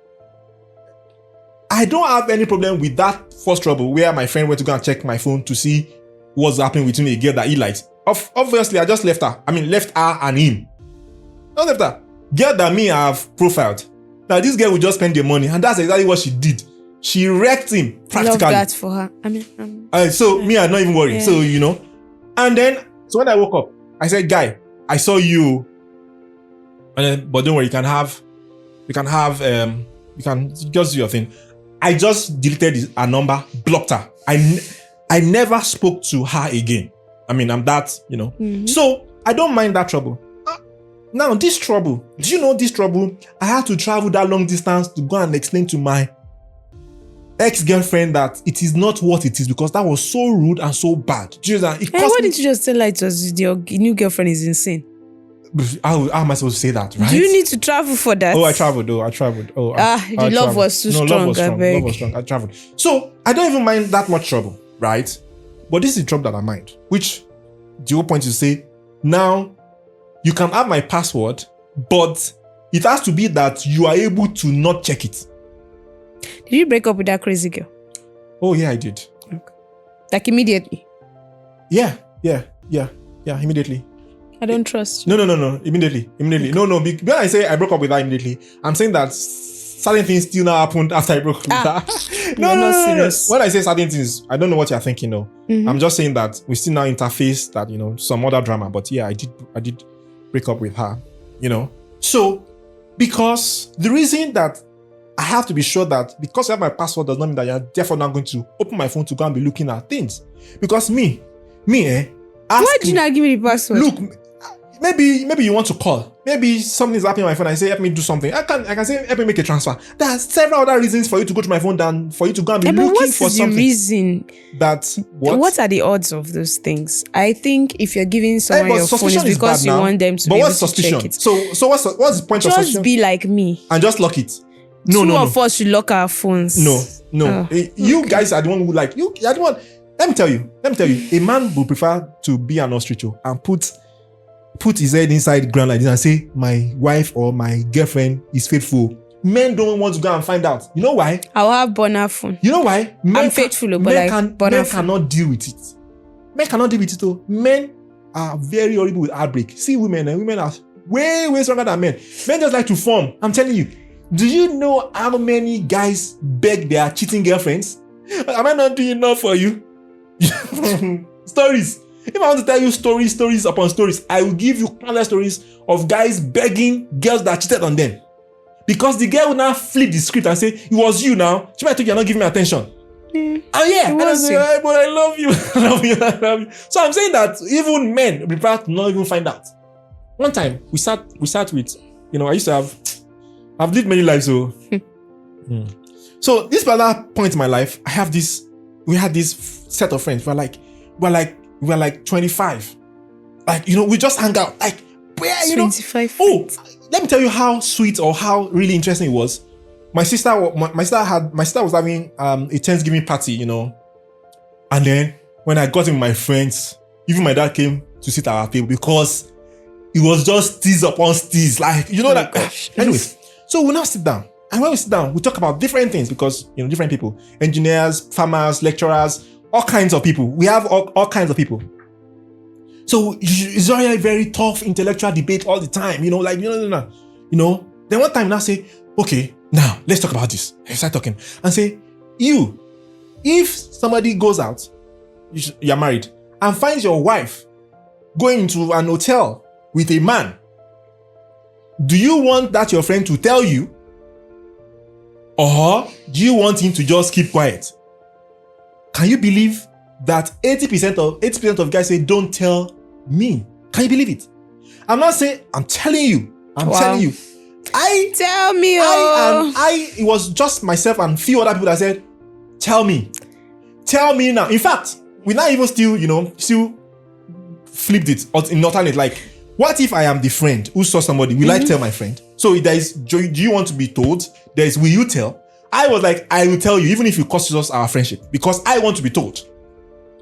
I don't have any problem with that first trouble where my friend went to go and check my phone to see what's happening between a girl that he likes. Obviously, I just left her. Left her and him. Not left her. Girl that me have profiled. Now this girl will just spend the money, and that's exactly what she did. She wrecked him practically. Love that for her. Me, I'm not even worried. Yeah. So and then when I woke up, I said, "Guy, I saw you." And then, but don't worry, you can just do your thing. I just deleted her number, blocked her. I never spoke to her again. I'm that, Mm-hmm. So I don't mind that trouble. Now, this trouble, do you know this trouble? I had to travel that long distance to go and explain to my ex-girlfriend that it is not what it is because that was so rude and so bad. Do you know? Why didn't you just tell her it was your new girlfriend is insane? How am I supposed to say that, right? Do you need to travel for that? Oh, I traveled. Oh, the love was too strong. Love was strong. I traveled. So, I don't even mind that much trouble, right? But this is the trouble that I mind. Which, the whole point is to say, now, you can have my password, but it has to be that you are able to not check it. Did you break up with that crazy girl? Oh, yeah, I did. Okay. Like immediately? Yeah, immediately. I don't trust you. No. Immediately. Okay. No. When I say I broke up with her immediately, I'm saying that certain things still now happened after I broke up with her. No. When I say certain things, I don't know what you're thinking. No, mm-hmm. I'm just saying that we still now interface that some other drama. But yeah, I did break up with her. So because the reason that I have to be sure that because I have my password does not mean that you're therefore not going to open my phone to go and be looking at things. Because me, why did you not give me the password? Look, maybe you want to call. Maybe something is happening on my phone. I say, help me do something. I can say, help me make a transfer. There are several other reasons for you to go to my phone than for you to go and be looking for something. But what's the reason? What are the odds of those things? I think if you're giving someone your phone, it's because you want them to be able to check it. So what's the point of suspicion? Just be like me. And just lock it. Two of us should lock our phones. No. You guys are the one who like, you are the one. Let me tell you, a man will prefer to be an ostrich and put his head inside the ground like this and say, my wife or my girlfriend is faithful. Men don't want to go and find out. You know why? I'll have burner phone. You know why? I'm faithful, but men cannot deal with it. Men cannot deal with it though. Men are very horrible with heartbreak. See women are way, way stronger than men. Men just like to form. I'm telling you. Do you know how many guys beg their cheating girlfriends? Am I not doing enough for you? Stories. If I want to tell you stories upon stories, I will give you countless stories of guys begging girls that cheated on them. Because the girl will now flip the script and say, it was you now. She might think you're not giving me attention. Oh yeah. And I say, hey, but I love you. I love you. So I'm saying that even men prefer to not even find out. One time, we sat with, I used to I've lived many lives, so. So this particular point in my life, we had this set of friends. We're like 25. We just hang out. Like, where, 25. Oh, let me tell you how sweet or how really interesting it was. My sister was having a Thanksgiving party, and then when I got in with my friends, even my dad came to sit at our table because it was just tease upon tease. Like, that. Gosh. Anyways, so we now sit down. And when we sit down, we talk about different things because, different people, engineers, farmers, lecturers, all kinds of people. We have all kinds of people. So it's already a very tough intellectual debate all the time, Then one time now say, okay, now let's talk about this. I start talking and say, if somebody goes out, you're married, and finds your wife going into an hotel with a man, do you want that your friend to tell you? Or do you want him to just keep quiet? Can you believe that 80% of guys say, don't tell me. Can you believe it? I'm not saying, I'm telling you. I'm telling you. Tell me. It was just myself and few other people that said, tell me now. In fact, we not even still flipped it in alternate. Like, what if I am the friend who saw somebody? Will I tell my friend? So there is, do you want to be told? There is, will you tell? I was like, I will tell you, even if it costs us our friendship, because I want to be told.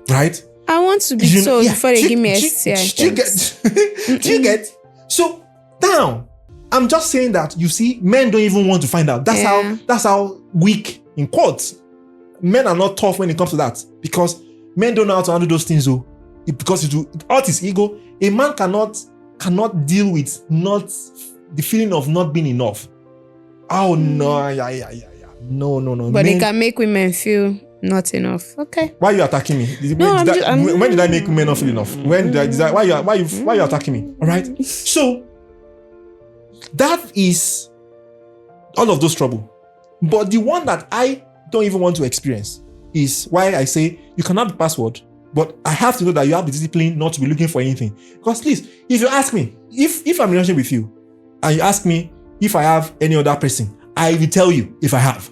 Right? I want to be told before they give me a STI. Do you get? So now, I'm just saying that, you see, men don't even want to find out. That's how weak, in quotes, men are not tough when it comes to that, because men don't know how to handle those things. Because it hurt his ego. A man cannot deal with the feeling of not being enough. Oh no, no. But it can make women feel not enough. Okay. Why are you attacking me? When did I make women not feel enough? When did I? Why are you attacking me? All right. So that is all of those trouble. But the one that I don't even want to experience is why I say you can have the password, but I have to know that you have the discipline not to be looking for anything. Because please, if you ask me, if I'm in a relationship with you, and you ask me if I have any other person, I will tell you if I have.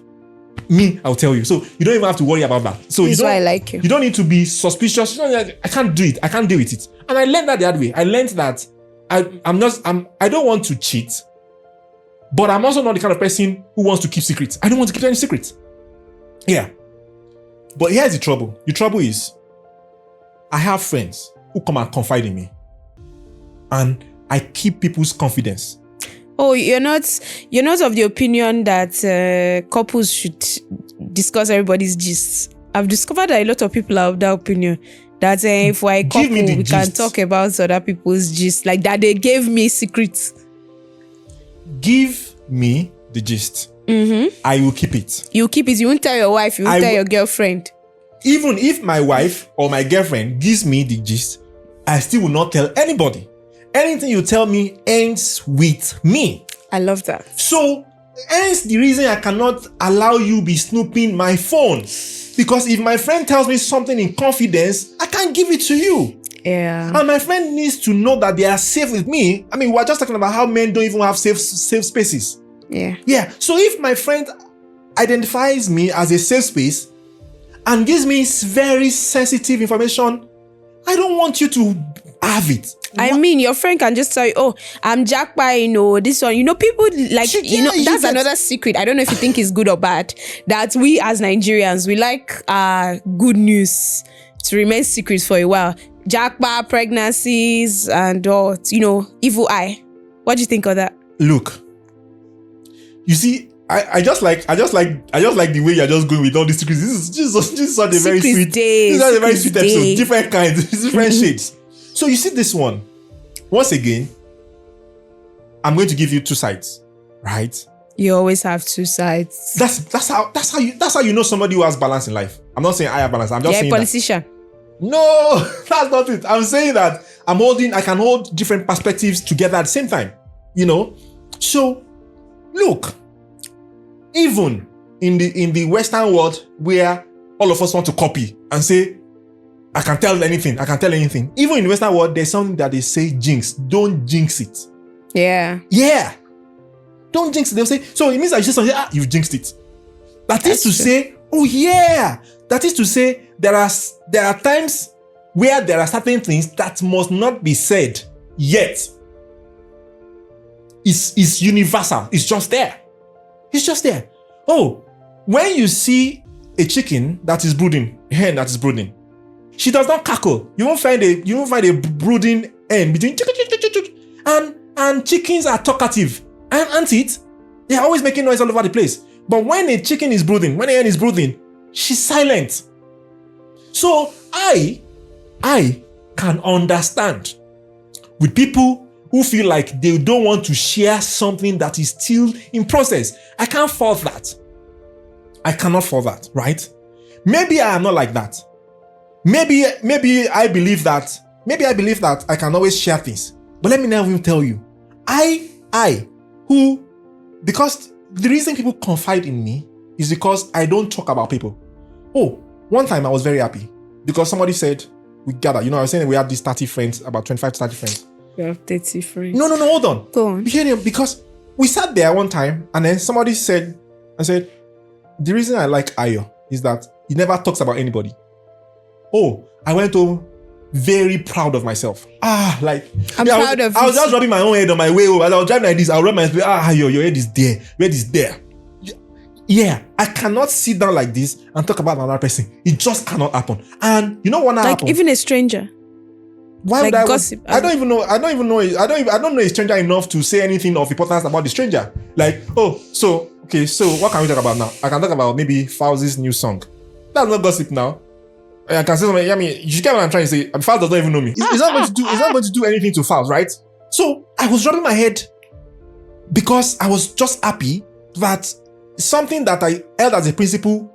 I'll tell you. So you don't even have to worry about that. So that's why I like you. You don't need to be suspicious. I can't do it. I can't deal with it. And I learned that the hard way. I learned that I don't want to cheat, but I'm also not the kind of person who wants to keep secrets. I don't want to keep any secrets. Yeah. But here's the trouble. The trouble is, I have friends who come and confide in me, and I keep people's confidence. Oh, you're not of the opinion that couples should discuss everybody's gist. I've discovered that a lot of people are of that opinion. That if we're a couple, we can talk about other people's gist. Like that, they gave me secrets. Give me the gist. I will keep it. You keep it. You won't tell your wife. You won't tell your girlfriend. Even if my wife or my girlfriend gives me the gist, I still will not tell anybody. Anything you tell me ends with me. I love that. So, hence the reason I cannot allow you be snooping my phone. Because if my friend tells me something in confidence, I can't give it to you. Yeah. And my friend needs to know that they are safe with me. I mean, we're just talking about how men don't even have safe spaces. Yeah. Yeah. So if my friend identifies me as a safe space and gives me very sensitive information, I don't want you to have it. I mean, your friend can just tell you, oh, I'm Jack by, this one. People like, that's another secret. I don't know if you think it's good or bad. That we as Nigerians, we like good news to remain secret for a while. Jackpot, pregnancies, and all, evil eye. What do you think of that? Look, you see, I just like the way you're just going with all these secrets. This is such a very sweet day. This is a very sweet episode. Different kinds, different shades. So you see this one. Once again, I'm going to give you two sides, right? You always have two sides. That's how you know somebody who has balance in life. I'm not saying I have balance. I'm just saying a politician. No, that's not it. I'm saying that I can hold different perspectives together at the same time. So look, even in the Western world where all of us want to copy and say, I can tell anything. Even in the Western world, there's something that they say jinx. Don't jinx it. Yeah. Yeah. Don't jinx it. They'll say, so it means that you say something, you've jinxed it. That is to say, oh yeah. That is to say, there are times where there are certain things that must not be said yet. It's universal. It's just there. It's just there. Oh, when you see a chicken that is brooding, a hen that is brooding, she does not cackle. You won't find a brooding hen between and chickens are talkative. Aren't it? They're always making noise all over the place. But when a chicken is brooding, when a hen is brooding, she's silent. So I can understand with people who feel like they don't want to share something that is still in process. I can't fault that. I cannot fault that, right? Maybe I am not like that. Maybe I believe that I can always share things. But let me now even tell you, because the reason people confide in me is because I don't talk about people. Oh, one time I was very happy. because somebody said we gather. You know, I was saying we had these 30 friends, about 25 to 30 friends. We have 30 friends. No, hold on. Go on. Because we sat there one time and then somebody said, the reason I like Ayo is that he never talks about anybody. Oh, I went home very proud of myself. I'm proud of you. I was just rubbing my own head on my way home. As I was driving like this, I would rub my head, Ayo, your head is there. Your head is there. Yeah, I cannot sit down like this and talk about another person. It just cannot happen. And you know what happened? Like even a stranger. Why like would I gossip? I don't know a stranger enough to say anything of importance about the stranger. Like, so what can we talk about now? I can talk about maybe Fauzi's new song. That's not gossip now. I can say something. I mean, you get what I'm trying to say. And Fauz doesn't even know me. It's not going to do anything to Fauz, right? So I was rubbing my head because I was just happy that something that I held as a principle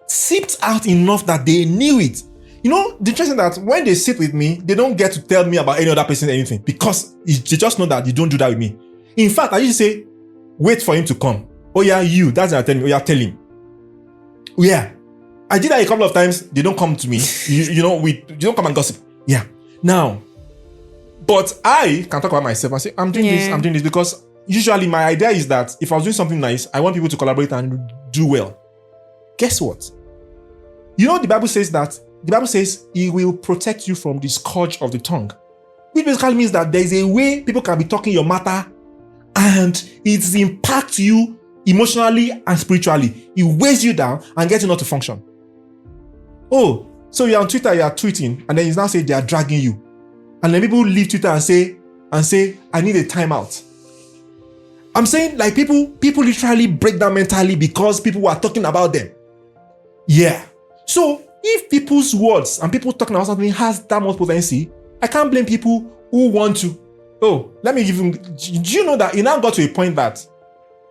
seeped out enough that they knew it. You know, the interesting that when they sit with me, they don't get to tell me about any other person anything because they just know that you don't do that with me. In fact, I used to say, wait for him to come. Oh yeah, that's what I'm telling you. Oh yeah, tell him. Yeah. I did that a couple of times. They don't come to me. You don't come and gossip. Yeah. Now, but I can talk about myself and say, I'm doing this because usually my idea is that if I was doing something nice, I want people to collaborate and do well. Guess what? You know, the Bible says he will protect you from the scourge of the tongue. Which basically means that there is a way people can be talking your matter and it impacts you emotionally and spiritually. It weighs you down and gets you not to function. Oh, so you're on Twitter, you are tweeting, and then you now say they are dragging you. And then people leave Twitter and say, I need a timeout. I'm saying like people literally break down mentally because people are talking about them. Yeah. So if people's words and people talking about something has that much potency, I can't blame people who want to. Oh, let me give him. Do you know that it now got to a point that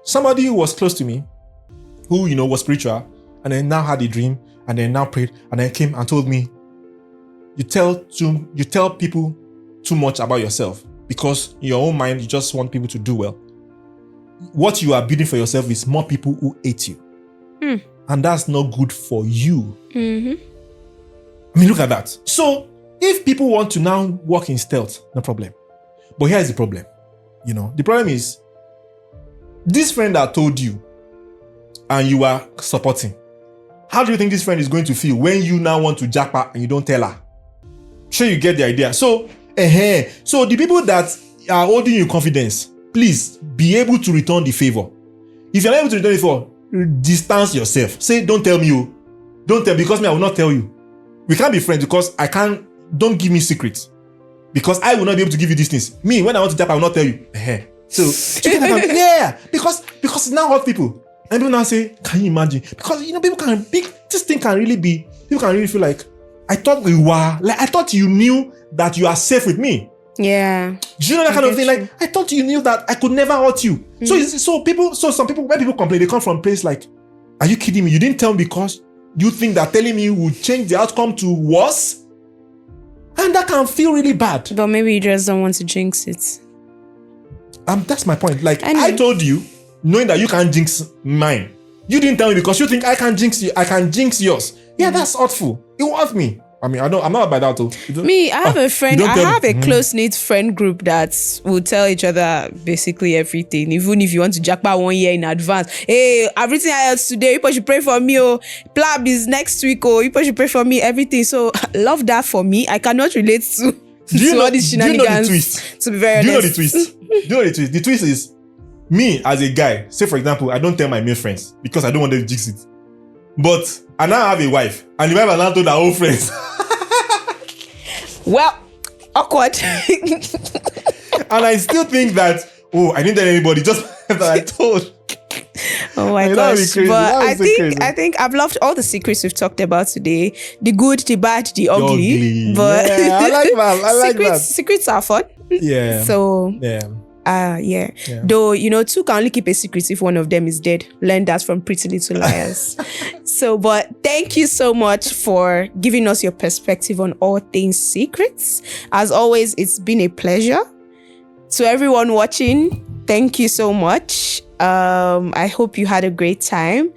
somebody who was close to me, who was spiritual, and then now had a dream, and then now prayed, and then came and told me, you tell people too much about yourself because in your own mind you just want people to do well. What you are building for yourself is more people who hate you. And that's not good for you. Mm-hmm. I mean, look at that. So, if people want to now walk in stealth, no problem. But here's the problem. The problem is, this friend that told you, and you are supporting, how do you think this friend is going to feel when you now want to jackpot and you don't tell her? Sure, you get the idea. So the people that are holding you confidence, please be able to return the favor. If you're not able to return the favor, distance yourself. Say, don't tell me. Don't tell, because I will not tell you. We can't be friends because don't give me secrets. Because I will not be able to give you these things. Me, when I want to tap, I will not tell you. So, yeah, because it's now hurt people. And people now say, can you imagine? Because, this thing can really be, people can really feel like, I thought I thought you knew that you are safe with me. Yeah. Do you know that kind of thing? Like, I thought you knew that I could never hurt you. Some people, when people complain, they come from a place like, are you kidding me? You didn't tell me because you think that telling me would change the outcome to worse? And that can feel really bad. But maybe you just don't want to jinx it. That's my point. Like, I told you, knowing that you can't jinx mine. You didn't tell me because you think I can jinx you. I can jinx yours. Yeah, that's hurtful. It will hurt me. I mean, I'm not about that though. Me, I have a friend. I have a close-knit friend group that will tell each other basically everything. Even if you want to jackpot 1 year in advance. Hey, everything I else today, you should pray for me. Oh, Plab is next week. Oh, you should pray for me. Everything. So love that for me. I cannot relate to all these shenanigans. Do you know the twist? To be very honest. Do you know the twist? Do you know the twist? The twist is me as a guy. Say for example, I don't tell my male friends because I don't want them to jinx it. But I now have a wife, and the wife has now told her own friends. Well, awkward. And I still think that, I didn't tell anybody, just that I told. Oh my gosh. But I think I've loved all the secrets we've talked about today. The good, the bad, the ugly. But yeah, I like that. I like that. Secrets are fun. Yeah. So yeah. Yeah. Though, two can only keep a secret if one of them is dead. Learn that from Pretty Little Liars. But thank you so much for giving us your perspective on all things secrets. As always, it's been a pleasure. To everyone watching, thank you so much. I hope you had a great time.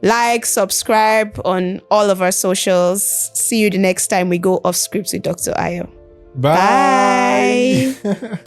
Like, subscribe on all of our socials. See you the next time we go off script with Dr. Ayo. Bye. Bye.